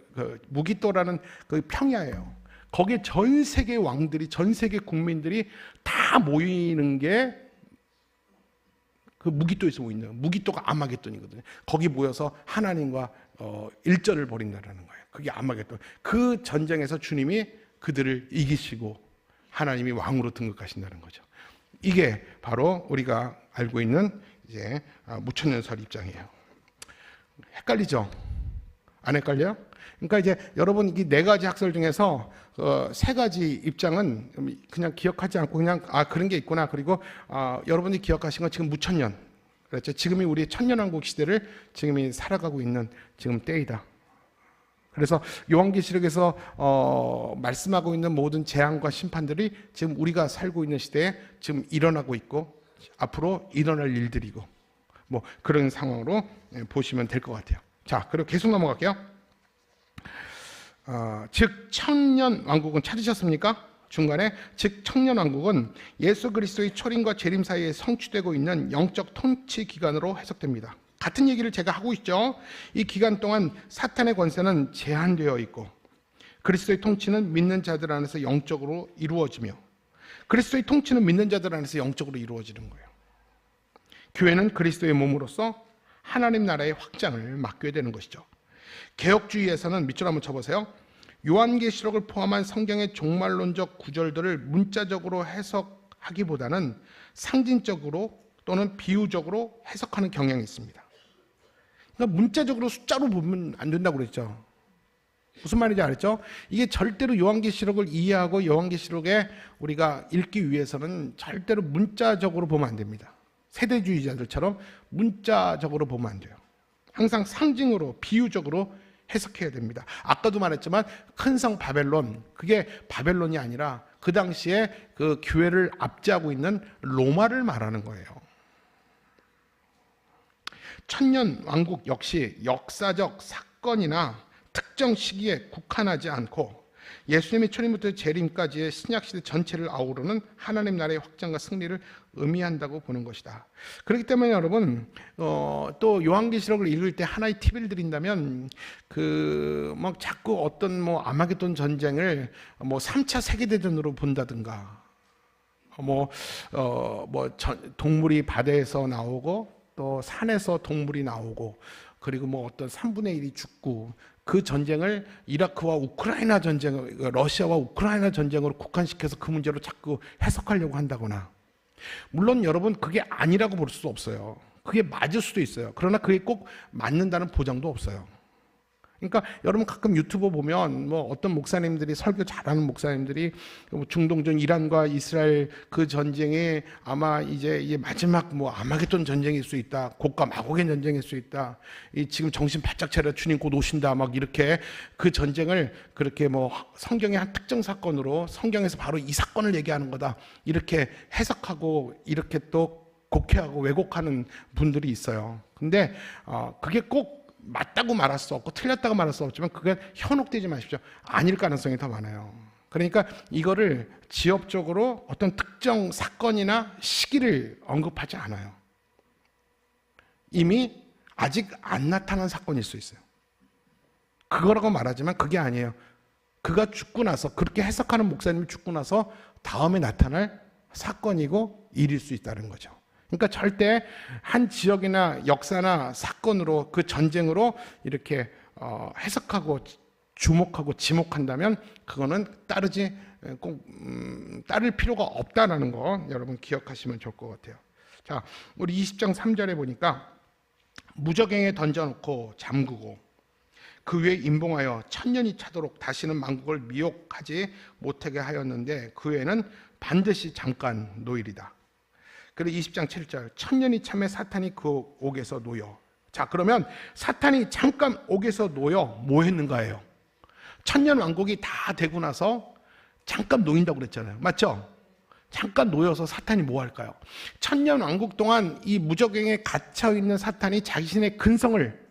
무기또라는 그 평야예요. 거기에 전 세계 왕들이, 전 세계 국민들이 다 모이는 게 그 무기또에서 모이는, 무기또가 아마겟돈이거든요. 거기 모여서 하나님과 일전을 벌인다는 거예요. 그게 아마겟돈. 그 전쟁에서 주님이 그들을 이기시고 하나님이 왕으로 등극하신다는 거죠. 이게 바로 우리가 알고 있는 이제 무천년설 입장이에요. 헷갈리죠? 안 헷갈려요? 그러니까 이제 여러분 이 네 가지 학설 중에서 세 가지 입장은 그냥 기억하지 않고 그냥 그런 게 있구나. 그리고 여러분이 기억하신 건 지금 무천년, 그렇죠? 지금이 우리 천년왕국 시대를 지금이 살아가고 있는 지금 때이다. 그래서 요한계시록에서 말씀하고 있는 모든 재앙과 심판들이 지금 우리가 살고 있는 시대에 지금 일어나고 있고 앞으로 일어날 일들이고 뭐 그런 상황으로 보시면 될 것 같아요. 자, 그리고 계속 넘어갈게요. 즉 천년 왕국은 찾으셨습니까? 중간에 즉 천년 왕국은 예수 그리스도의 초림과 재림 사이에 성취되고 있는 영적 통치 기간으로 해석됩니다. 같은 얘기를 제가 하고 있죠. 이 기간 동안 사탄의 권세는 제한되어 있고 그리스도의 통치는 믿는 자들 안에서 영적으로 이루어지며 그리스도의 통치는 믿는 자들 안에서 영적으로 이루어지는 거예요. 교회는 그리스도의 몸으로서 하나님 나라의 확장을 맡게 되는 것이죠. 개혁주의에서는 밑줄 한번 쳐보세요. 요한계시록을 포함한 성경의 종말론적 구절들을 문자적으로 해석하기보다는 상징적으로 또는 비유적으로 해석하는 경향이 있습니다. 그러니까 문자적으로 숫자로 보면 안 된다고 그랬죠. 무슨 말인지 알았죠? 이게 절대로 요한계시록을 이해하고 요한계시록에 우리가 읽기 위해서는 절대로 문자적으로 보면 안 됩니다. 세대주의자들처럼 문자적으로 보면 안 돼요. 항상 상징으로 비유적으로 해석해야 됩니다. 아까도 말했지만 큰 성 바벨론, 그게 바벨론이 아니라 그 당시에 그 교회를 압제하고 있는 로마를 말하는 거예요. 천년 왕국 역시 역사적 사건이나 특정 시기에 국한하지 않고 예수님의 초림부터 재림까지의 신약시대 전체를 아우르는 하나님 나라의 확장과 승리를 의미한다고 보는 것이다. 그렇기 때문에 여러분 또 요한계시록을 읽을 때 하나의 팁을 드린다면 막 자꾸 어떤 아마겟돈 전쟁을 3차 세계대전으로 본다든가 동물이 바다에서 나오고 또 산에서 동물이 나오고 그리고 어떤 3분의 1이 죽고 그 전쟁을 이라크와 우크라이나 전쟁, 러시아와 우크라이나 전쟁으로 국한시켜서 그 문제로 자꾸 해석하려고 한다거나, 물론 여러분 그게 아니라고 볼 수 없어요. 그게 맞을 수도 있어요. 그러나 그게 꼭 맞는다는 보장도 없어요. 그러니까 여러분 가끔 유튜브 보면 어떤 목사님들이 설교 잘하는 목사님들이 중동전 이란과 이스라엘 그 전쟁이 아마 이제 마지막 아마겟돈 전쟁일 수 있다, 곡과 마곡의 전쟁일 수 있다, 지금 정신 바짝 차려 주님 곧 오신다, 막 이렇게 그 전쟁을 그렇게 성경의 한 특정 사건으로 성경에서 바로 이 사건을 얘기하는 거다 이렇게 해석하고 이렇게 또 곡해하고 왜곡하는 분들이 있어요. 근데 그게 꼭 맞다고 말할 수 없고 틀렸다고 말할 수 없지만 그게 현혹되지 마십시오. 아닐 가능성이 더 많아요. 그러니까 이거를 지엽적으로 어떤 특정 사건이나 시기를 언급하지 않아요. 이미 아직 안 나타난 사건일 수 있어요. 그거라고 말하지만 그게 아니에요. 그가 죽고 나서, 그렇게 해석하는 목사님이 죽고 나서 다음에 나타날 사건이고 일일 수 있다는 거죠. 그러니까 절대 한 지역이나 역사나 사건으로 그 전쟁으로 이렇게 해석하고 주목하고 지목한다면 그거는 따를 필요가 없다라는 거 여러분 기억하시면 좋을 것 같아요. 자, 우리 20장 3절에 보니까 무적행에 던져놓고 잠그고 그 위에 임봉하여 천년이 차도록 다시는 만국을 미혹하지 못하게 하였는데 그 외에는 반드시 잠깐 노일이다. 그리고 20장 7절 천년이 참에 사탄이 그 옥에서 놓여. 자, 그러면 사탄이 잠깐 옥에서 놓여 뭐 했는가예요? 천년 왕국이 다 되고 나서 잠깐 놓인다고 그랬잖아요. 맞죠? 잠깐 놓여서 사탄이 뭐 할까요? 천년 왕국 동안 이 무적행에 갇혀있는 사탄이 자신의 근성을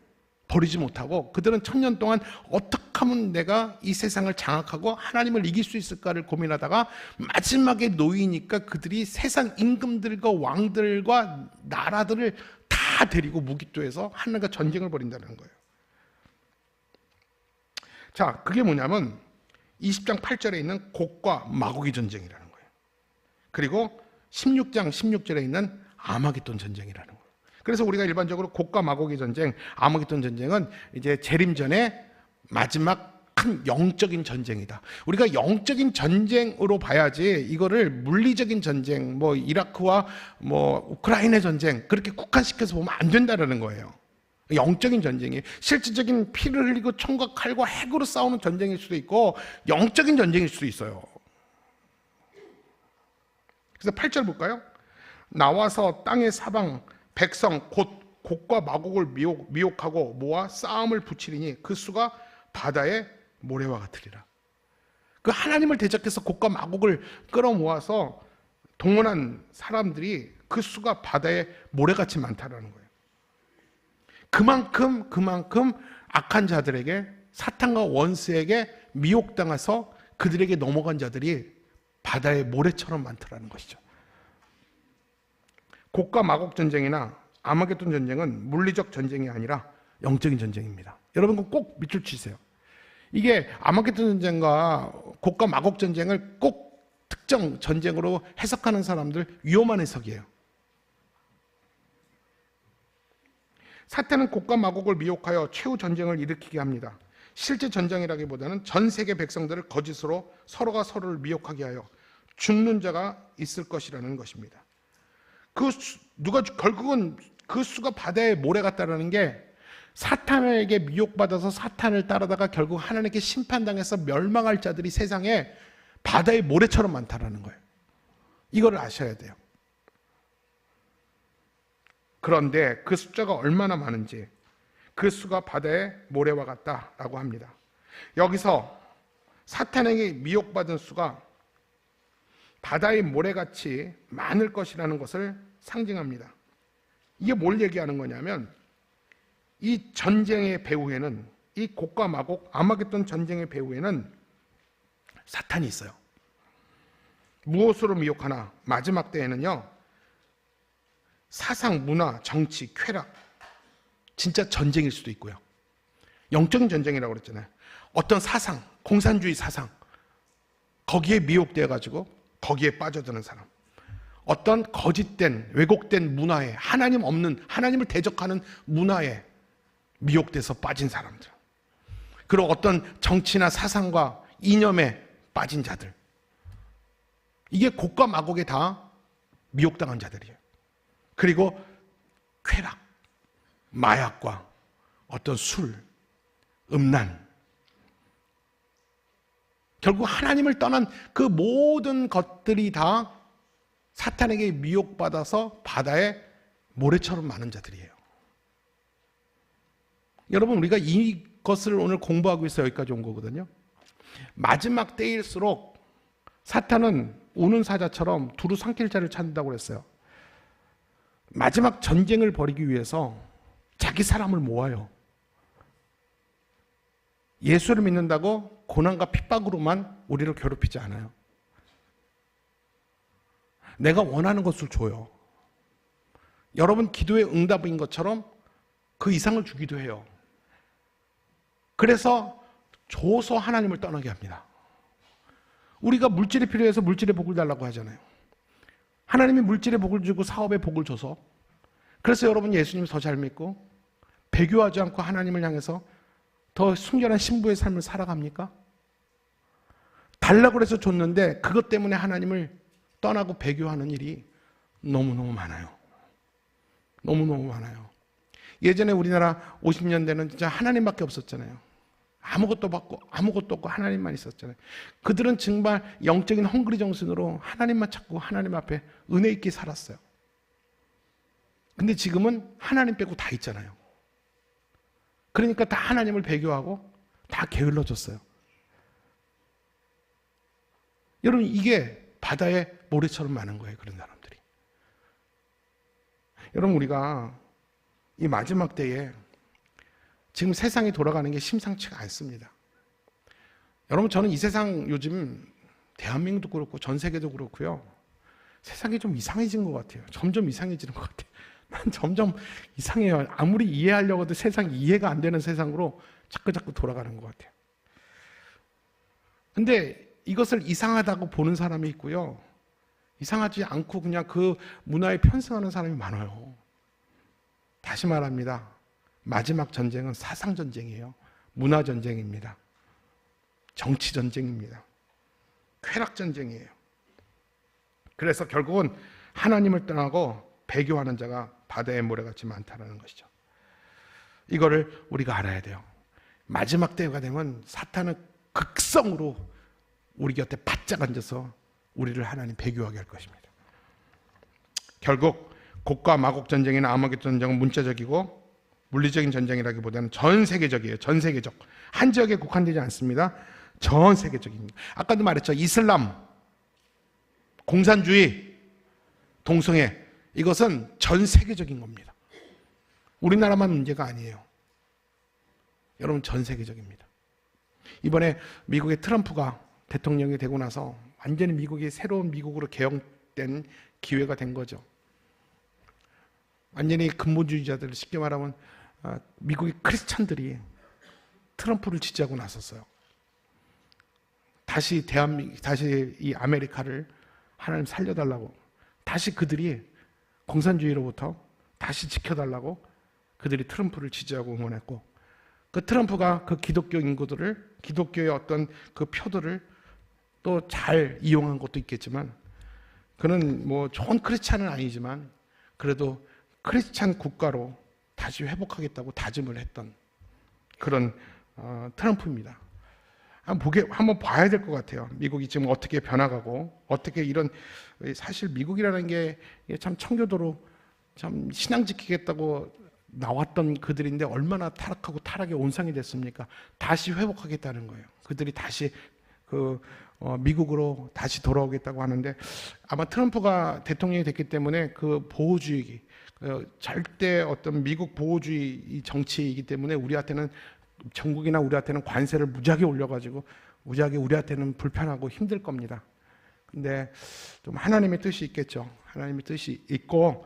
버리지 못하고 그들은 천년 동안 어떻게 하면 내가 이 세상을 장악하고 하나님을 이길 수 있을까를 고민하다가 마지막에 놓이니까 그들이 세상 임금들과 왕들과 나라들을 다 데리고 무기토해서 하나님과 전쟁을 벌인다는 거예요. 자, 그게 뭐냐면 20장 8절에 있는 곡과 마곡의 전쟁이라는 거예요. 그리고 16장 16절에 있는 아마겟돈 전쟁이라는 거예요. 그래서 우리가 일반적으로 곡과 마곡의 전쟁, 아마겟돈 전쟁은 이제 재림 전에 마지막 큰 영적인 전쟁이다. 우리가 영적인 전쟁으로 봐야지 이거를 물리적인 전쟁, 뭐 이라크와 뭐 우크라이나 전쟁 그렇게 국한시켜서 보면 안 된다는 거예요. 영적인 전쟁이 실질적인 피를 흘리고 총과 칼과 핵으로 싸우는 전쟁일 수도 있고 영적인 전쟁일 수도 있어요. 그래서 8절 볼까요? 나와서 땅의 사방 백성 곧 곡과 마곡을 미혹하고 모아 싸움을 붙이리니 그 수가 바다의 모래와 같으리라. 그 하나님을 대적해서 곡과 마곡을 끌어모아서 동원한 사람들이 그 수가 바다의 모래같이 많다라는 거예요. 그만큼 악한 자들에게 사탄과 원수에게 미혹당해서 그들에게 넘어간 자들이 바다의 모래처럼 많더라는 것이죠. 곡과 마곡 전쟁이나 아마겟돈 전쟁은 물리적 전쟁이 아니라 영적인 전쟁입니다. 여러분 꼭 밑줄 치세요. 이게 아마겟돈 전쟁과 곡과 마곡 전쟁을 꼭 특정 전쟁으로 해석하는 사람들 위험한 해석이에요. 사탄은 곡과 마곡을 미혹하여 최후 전쟁을 일으키게 합니다. 실제 전쟁이라기보다는 전 세계 백성들을 거짓으로 서로가 서로를 미혹하게 하여 죽는 자가 있을 것이라는 것입니다. 결국은 그 수가 바다의 모래 같다라는 게 사탄에게 미혹받아서 사탄을 따르다가 결국 하나님께 심판당해서 멸망할 자들이 세상에 바다의 모래처럼 많다라는 거예요. 이거를 아셔야 돼요. 그런데 그 숫자가 얼마나 많은지 그 수가 바다의 모래와 같다라고 합니다. 여기서 사탄에게 미혹받은 수가 바다의 모래같이 많을 것이라는 것을 상징합니다. 이게 뭘 얘기하는 거냐면 이 전쟁의 배후에는 이 곡과 마곡 아마겟돈 전쟁의 배후에는 사탄이 있어요. 무엇으로 미혹하나? 마지막 때에는요 사상, 문화, 정치, 쾌락 진짜 전쟁일 수도 있고요. 영적인 전쟁이라고 그랬잖아요. 어떤 사상, 공산주의 사상 거기에 미혹되어 가지고 거기에 빠져드는 사람, 어떤 거짓된 왜곡된 문화에 하나님 없는 하나님을 대적하는 문화에 미혹돼서 빠진 사람들, 그리고 어떤 정치나 사상과 이념에 빠진 자들, 이게 곡과 마곡에 다 미혹당한 자들이에요. 그리고 쾌락, 마약과 어떤 술, 음란, 결국 하나님을 떠난 그 모든 것들이 다 사탄에게 미혹받아서 바다에 모래처럼 많은 자들이에요. 여러분 우리가 이것을 오늘 공부하고 있어 여기까지 온 거거든요. 마지막 때일수록 사탄은 우는 사자처럼 두루 삼킬 자를 찾는다고 그랬어요. 마지막 전쟁을 벌이기 위해서 자기 사람을 모아요. 예수를 믿는다고 고난과 핍박으로만 우리를 괴롭히지 않아요. 내가 원하는 것을 줘요. 여러분 기도의 응답인 것처럼 그 이상을 주기도 해요. 그래서 줘서 하나님을 떠나게 합니다. 우리가 물질이 필요해서 물질의 복을 달라고 하잖아요. 하나님이 물질의 복을 주고 사업의 복을 줘서, 그래서 여러분 예수님 더 잘 믿고 배교하지 않고 하나님을 향해서 더 순결한 신부의 삶을 살아갑니까? 달라고 해서 줬는데 그것 때문에 하나님을 떠나고 배교하는 일이 너무너무 많아요. 너무너무 많아요. 예전에 우리나라 50년대는 진짜 하나님밖에 없었잖아요. 아무것도 없고 하나님만 있었잖아요. 그들은 정말 영적인 헝그리 정신으로 하나님만 찾고 하나님 앞에 은혜 있게 살았어요. 근데 지금은 하나님 빼고 다 있잖아요. 그러니까 다 하나님을 배교하고 다 게을러졌어요. 여러분 이게 바다의 모래처럼 많은 거예요. 그런 사람들이. 여러분 우리가 이 마지막 때에 지금 세상이 돌아가는 게 심상치가 않습니다. 여러분 저는 이 세상 요즘 대한민국도 그렇고 전 세계도 그렇고요. 세상이 좀 이상해진 것 같아요. 점점 이상해지는 것 같아요. 난 점점 이상해요. 아무리 이해하려고 해도 세상이 이해가 안 되는 세상으로 자꾸 돌아가는 것 같아요. 근데 이것을 이상하다고 보는 사람이 있고요. 이상하지 않고 그냥 그 문화에 편승하는 사람이 많아요. 다시 말합니다. 마지막 전쟁은 사상 전쟁이에요. 문화 전쟁입니다. 정치 전쟁입니다. 쾌락 전쟁이에요. 그래서 결국은 하나님을 떠나고 배교하는 자가 바다의 모래같이 많다는 것이죠. 이거를 우리가 알아야 돼요. 마지막 때가 되면 사탄은 극성으로 우리 곁에 바짝 앉아서 우리를 하나님 배교하게 할 것입니다. 결국 곡과 마곡 전쟁이나 아마겟돈 전쟁은 문자적이고 물리적인 전쟁이라기보다는 전 세계적이에요. 전 세계적. 한 지역에 국한되지 않습니다. 전 세계적입니다. 아까도 말했죠. 이슬람, 공산주의, 동성애, 이것은 전 세계적인 겁니다. 우리나라만 문제가 아니에요. 여러분, 전 세계적입니다. 이번에 미국의 트럼프가 대통령이 되고 나서 완전히 미국이 새로운 미국으로 개혁된 기회가 된 거죠. 완전히 근본주의자들, 쉽게 말하면 미국의 크리스찬들이 트럼프를 지지하고 나섰어요. 다시 이 아메리카를 하나님 살려달라고, 다시 그들이 공산주의로부터 다시 지켜달라고 그들이 트럼프를 지지하고 응원했고, 그 트럼프가 그 기독교 인구들을, 기독교의 어떤 그 표들을 또 잘 이용한 것도 있겠지만, 그는 뭐 좋은 크리스찬은 아니지만 그래도 크리스찬 국가로 다시 회복하겠다고 다짐을 했던 그런 트럼프입니다. 한번 봐야 될 것 같아요. 미국이 지금 어떻게 변화가고, 어떻게 이런, 사실 미국이라는 게 참 청교도로 참 신앙 지키겠다고 나왔던 그들인데 얼마나 타락하고 타락의 온상이 됐습니까? 다시 회복하겠다는 거예요. 그들이 다시 미국으로 다시 돌아오겠다고 하는데, 아마 트럼프가 대통령이 됐기 때문에 그 보호주의, 절대 어떤 미국 보호주의 정치이기 때문에 우리한테는, 전국이나 우리한테는 관세를 무지하게 올려가지고 무지하게 우리한테는 불편하고 힘들 겁니다. 근데 좀 하나님의 뜻이 있겠죠. 하나님의 뜻이 있고,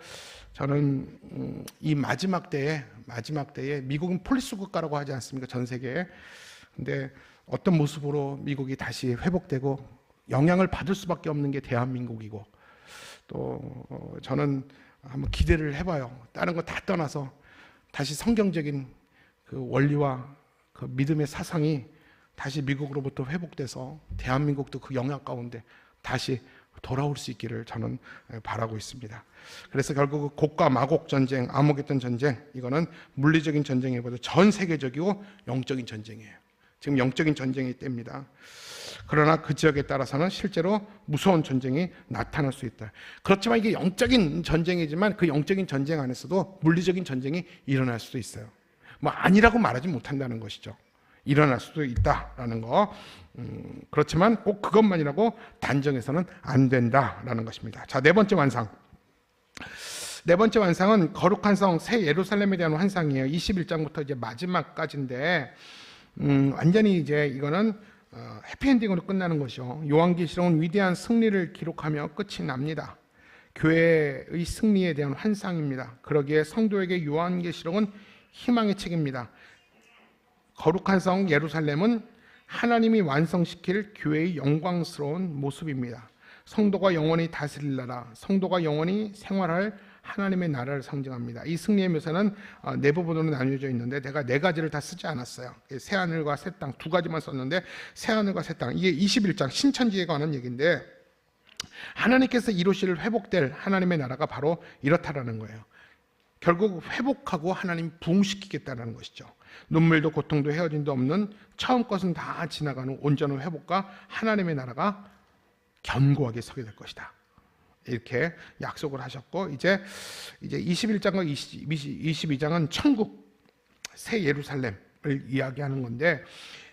저는 이 마지막 때에 미국은 폴리스 국가라고 하지 않습니까? 전 세계에. 근데 어떤 모습으로 미국이 다시 회복되고 영향을 받을 수밖에 없는 게 대한민국이고, 또 저는 한번 기대를 해봐요. 다른 거 다 떠나서 다시 성경적인 그 원리와 그 믿음의 사상이 다시 미국으로부터 회복돼서 대한민국도 그 영향 가운데 다시 돌아올 수 있기를 저는 바라고 있습니다. 그래서 결국 곡과 마곡 전쟁, 아마겟돈 전쟁, 이거는 물리적인 전쟁이보다 전 세계적이고 영적인 전쟁이에요. 지금 영적인 전쟁이 때입니다. 그러나 그 지역에 따라서는 실제로 무서운 전쟁이 나타날 수 있다. 그렇지만 이게 영적인 전쟁이지만 그 영적인 전쟁 안에서도 물리적인 전쟁이 일어날 수도 있어요. 뭐 아니라고 말하지 못한다는 것이죠. 일어날 수도 있다라는 거. 그렇지만 꼭 그것만이라고 단정해서는 안 된다라는 것입니다. 자, 네 번째 환상. 네 번째 환상은 거룩한 성 새 예루살렘에 대한 환상이에요. 21장부터 이제 마지막까지인데, 완전히 이제 이거는 해피엔딩으로 끝나는 것이요. 요한계시록은 위대한 승리를 기록하며 끝이 납니다. 교회의 승리에 대한 환상입니다. 그러기에 성도에게 요한계시록은 희망의 책입니다. 거룩한 성 예루살렘은 하나님이 완성시킬 교회의 영광스러운 모습입니다. 성도가 영원히 다스릴 나라, 성도가 영원히 생활할 하나님의 나라를 상징합니다. 이 승리의 묘사는 네 부분으로 나뉘어져 있는데, 내가 네 가지를 다 쓰지 않았어요. 새하늘과 새 땅 두 가지만 썼는데, 새하늘과 새 땅, 이게 21장 신천지에 관한 얘기인데, 하나님께서 이루실 회복될 하나님의 나라가 바로 이렇다라는 거예요. 결국 회복하고 하나님 부흥시키겠다는 것이죠. 눈물도 고통도 헤어짐도 없는 처음 것은 다 지나가는 온전한 회복과 하나님의 나라가 견고하게 서게 될 것이다. 이렇게 약속을 하셨고, 이제 21장과 22장은 천국 새 예루살렘을 이야기하는 건데,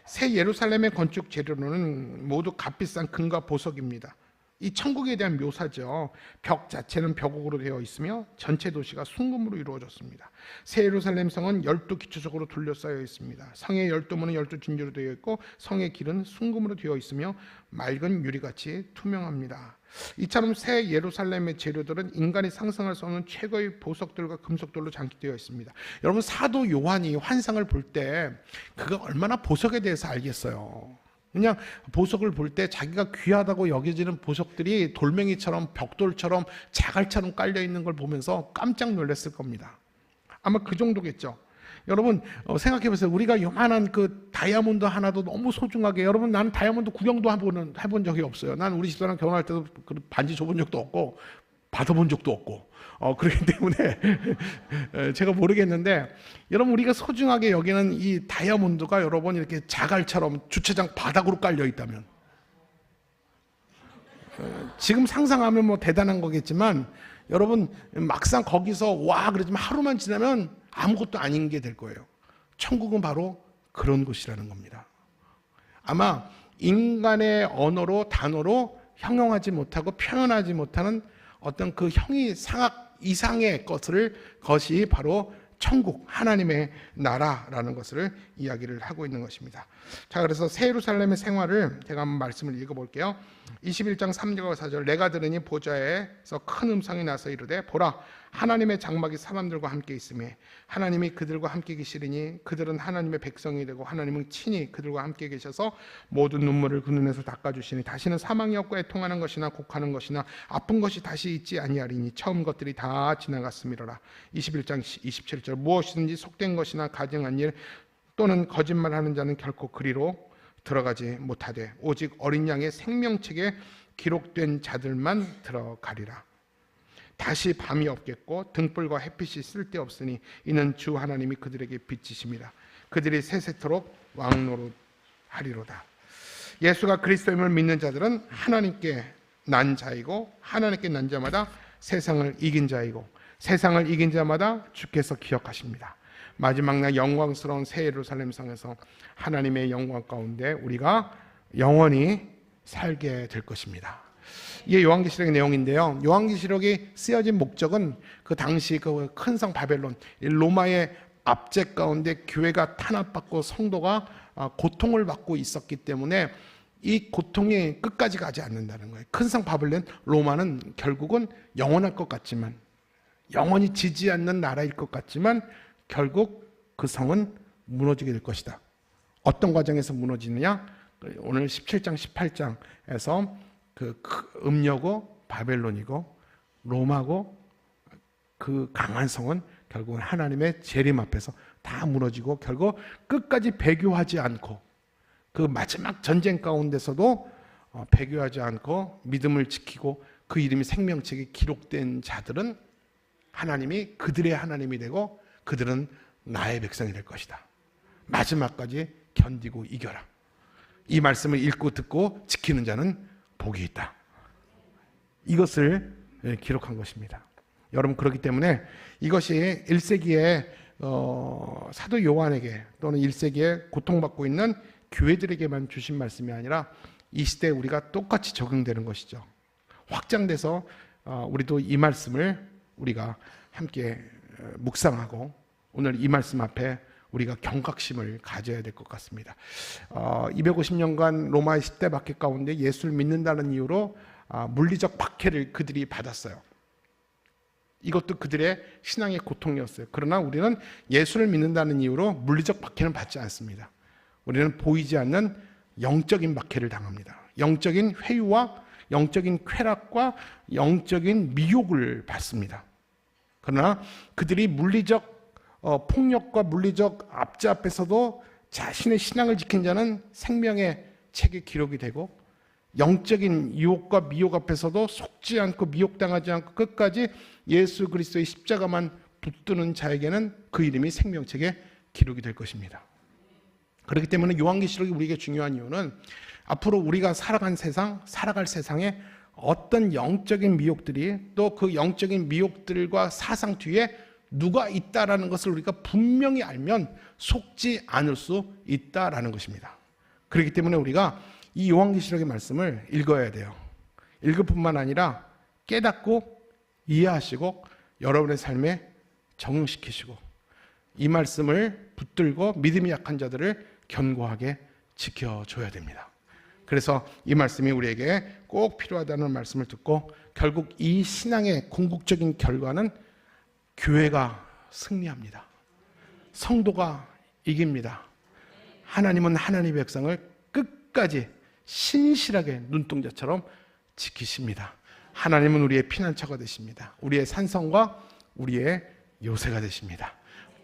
새 예루살렘의 건축 재료로는 모두 값비싼 금과 보석입니다. 이 천국에 대한 묘사죠. 벽 자체는 벽옥으로 되어 있으며 전체 도시가 순금으로 이루어졌습니다. 새 예루살렘 성은 12기초석으로 둘러싸여 있습니다. 성의 12문은 12진주로 되어 있고, 성의 길은 순금으로 되어 있으며 맑은 유리같이 투명합니다. 이처럼 새 예루살렘의 재료들은 인간이 상상할 수 없는 최고의 보석들과 금속들로 장식되어 있습니다. 여러분, 사도 요한이 환상을 볼 때 그가 얼마나 보석에 대해서 알겠어요. 그냥 보석을 볼 때 자기가 귀하다고 여겨지는 보석들이 돌멩이처럼 벽돌처럼 자갈처럼 깔려 있는 걸 보면서 깜짝 놀랐을 겁니다. 아마 그 정도겠죠. 여러분 생각해 보세요. 우리가 요만한 그 다이아몬드 하나도 너무 소중하게, 여러분 나는 다이아몬드 구경도 해본 적이 없어요. 난 우리 집사람 결혼할 때도 그 반지 줘본 적도 없고 받아본 적도 없고 그렇기 때문에 제가 모르겠는데, 여러분 우리가 소중하게 여기는 이 다이아몬드가 여러분 이렇게 자갈처럼 주차장 바닥으로 깔려 있다면, 지금 상상하면 뭐 대단한 거겠지만 여러분 막상 거기서 와 그러지만 하루만 지나면 아무것도 아닌 게 될 거예요. 천국은 바로 그런 곳이라는 겁니다. 아마 인간의 언어로, 단어로 형용하지 못하고 표현하지 못하는 어떤 그 형이 상학 이상의 것이 바로 천국, 하나님의 나라라는 것을 이야기를 하고 있는 것입니다. 자, 그래서 새 예루살렘의 생활을 제가 한번 말씀을 읽어볼게요. 21장 3절과 4절. 내가 들으니 보좌에서 큰 음성이 나서 이르되 보라, 하나님의 장막이 사람들과 함께 있으며 하나님이 그들과 함께 계시리니 그들은 하나님의 백성이 되고 하나님은 친히 그들과 함께 계셔서 모든 눈물을 그 눈에서 닦아주시니 다시는 사망이 없고 애통하는 것이나 곡하는 것이나 아픈 것이 다시 있지 아니하리니 처음 것들이 다 지나갔음이로라. 21장 27절. 무엇이든지 속된 것이나 가증한 일 또는 거짓말하는 자는 결코 그리로 들어가지 못하되 오직 어린 양의 생명책에 기록된 자들만 들어가리라. 다시 밤이 없겠고 등불과 햇빛이 쓸데없으니 이는 주 하나님이 그들에게 빛이십니다. 그들이 세세토록 왕노릇하리로다. 예수가 그리스도임을 믿는 자들은 하나님께 난 자이고 하나님께 난 자마다 세상을 이긴 자이고 세상을 이긴 자마다 주께서 기억하십니다. 마지막 날 영광스러운 새 예루살렘 성에서 하나님의 영광 가운데 우리가 영원히 살게 될 것입니다. 이게 요한계시록의 내용인데요. 요한계시록이 쓰여진 목적은 그 당시 그 큰 성 바벨론, 로마의 압제 가운데 교회가 탄압받고 성도가 고통을 받고 있었기 때문에 이 고통이 끝까지 가지 않는다는 거예요. 큰 성 바벨론, 로마는 결국은 영원할 것 같지만, 영원히 지지 않는 나라일 것 같지만 결국 그 성은 무너지게 될 것이다. 어떤 과정에서 무너지느냐? 오늘 17장 18장에서 그 음녀고 바벨론이고 로마고 그 강한 성은 결국은 하나님의 재림 앞에서 다 무너지고 결국 끝까지 배교하지 않고 그 마지막 전쟁 가운데서도 배교하지 않고 믿음을 지키고 그 이름이 생명책에 기록된 자들은 하나님이 그들의 하나님이 되고 그들은 나의 백성이 될 것이다. 마지막까지 견디고 이겨라. 이 말씀을 읽고 듣고 지키는 자는 복이 있다. 이것을 기록한 것입니다. 여러분, 그렇기 때문에 이것이 1세기에 사도 요한에게 또는 1세기에 고통받고 있는 교회들에게만 주신 말씀이 아니라 이 시대에 우리가 똑같이 적용되는 것이죠. 확장돼서 우리도 이 말씀을 우리가 함께 묵상하고 오늘 이 말씀 앞에 우리가 경각심을 가져야 될 것 같습니다. 250년간 로마의 10대 박해 가운데 예수를 믿는다는 이유로 물리적 박해를 그들이 받았어요. 이것도 그들의 신앙의 고통이었어요. 그러나 우리는 예수를 믿는다는 이유로 물리적 박해는 받지 않습니다. 우리는 보이지 않는 영적인 박해를 당합니다. 영적인 회유와 영적인 쾌락과 영적인 미혹을 받습니다. 그러나 그들이 물리적 폭력과 물리적 압제 앞에서도 자신의 신앙을 지킨 자는 생명의 책에 기록이 되고 영적인 유혹과 미혹 앞에서도 속지 않고 미혹당하지 않고 끝까지 예수 그리스도의 십자가만 붙드는 자에게는 그 이름이 생명책에 기록이 될 것입니다. 그렇기 때문에 요한계시록이 우리에게 중요한 이유는 앞으로 우리가 살아갈 세상에 어떤 영적인 미혹들이 또 그 영적인 미혹들과 사상 뒤에 누가 있다라는 것을 우리가 분명히 알면 속지 않을 수 있다라는 것입니다. 그렇기 때문에 우리가 이 요한계시록의 말씀을 읽어야 돼요. 읽을 뿐만 아니라 깨닫고 이해하시고 여러분의 삶에 적용시키시고 이 말씀을 붙들고 믿음이 약한 자들을 견고하게 지켜줘야 됩니다. 그래서 이 말씀이 우리에게 꼭 필요하다는 말씀을 듣고 결국 이 신앙의 궁극적인 결과는 교회가 승리합니다. 성도가 이깁니다. 하나님은 하나님의 백성을 끝까지 신실하게 눈동자처럼 지키십니다. 하나님은 우리의 피난처가 되십니다. 우리의 산성과 우리의 요새가 되십니다.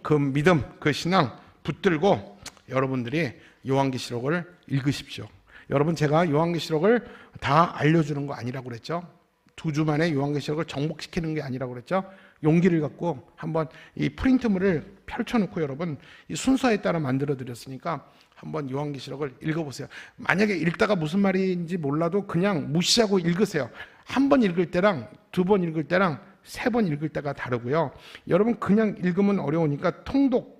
그 믿음, 그 신앙 붙들고 여러분들이 요한계시록을 읽으십시오. 여러분, 제가 요한계시록을 다 알려주는 거 아니라고 그랬죠? 2주 만에 요한계시록을 정복시키는 게 아니라고 그랬죠? 용기를 갖고 한번 이 프린트물을 펼쳐놓고 여러분 이 순서에 따라 만들어 드렸으니까 한번 요한계시록을 읽어보세요. 만약에 읽다가 무슨 말인지 몰라도 그냥 무시하고 읽으세요. 한 번 읽을 때랑 2번 읽을 때랑 3번 읽을 때가 다르고요. 여러분 그냥 읽으면 어려우니까 통독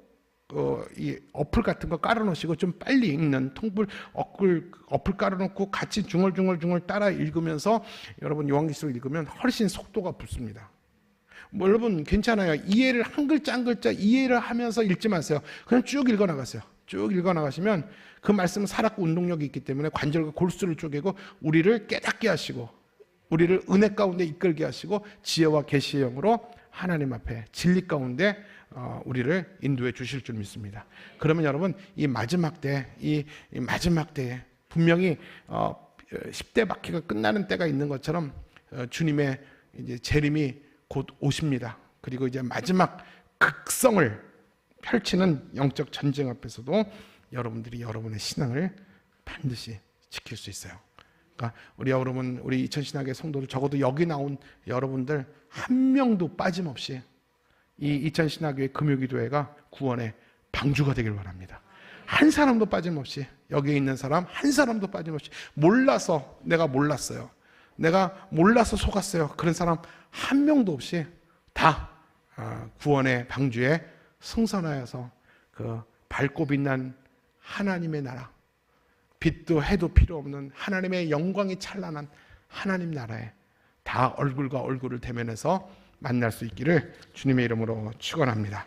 이 어플 같은 거 깔아놓으시고 좀 빨리 읽는 통불 어플 깔아놓고 같이 중얼중얼 따라 읽으면서 여러분 요한계시록 읽으면 훨씬 속도가 붙습니다. 뭐 여러분 괜찮아요. 이해를 한 글자 한 글자 이해를 하면서 읽지 마세요. 그냥 쭉 읽어 나가세요. 쭉 읽어 나가시면 그 말씀은 살았고 운동력이 있기 때문에 관절과 골수를 쪼개고 우리를 깨닫게 하시고 우리를 은혜 가운데 이끌게 하시고 지혜와 계시의 영으로 하나님 앞에 진리 가운데 우리를 인도해 주실 줄 믿습니다. 그러면 여러분 이 마지막 때에 분명히 10대 바퀴가 끝나는 때가 있는 것처럼 주님의 이제 재림이 곧 오십니다. 그리고 이제 마지막 극성을 펼치는 영적 전쟁 앞에서도 여러분들이 여러분의 신앙을 반드시 지킬 수 있어요. 그러니까 우리 이천신학의 성도들 적어도 여기 나온 여러분들 한 명도 빠짐없이 이 이천신학교의 금요기도회가 구원의 방주가 되길 바랍니다. 한 사람도 빠짐없이 여기에 있는 사람 한 사람도 빠짐없이 몰라서 내가 몰랐어요. 내가 몰라서 속았어요. 그런 사람 한 명도 없이 다 구원의 방주에 승선하여서 그 밝고 빛난 하나님의 나라 빛도 해도 필요 없는 하나님의 영광이 찬란한 하나님 나라에 다 얼굴과 얼굴을 대면해서 만날 수 있기를 주님의 이름으로 축원합니다.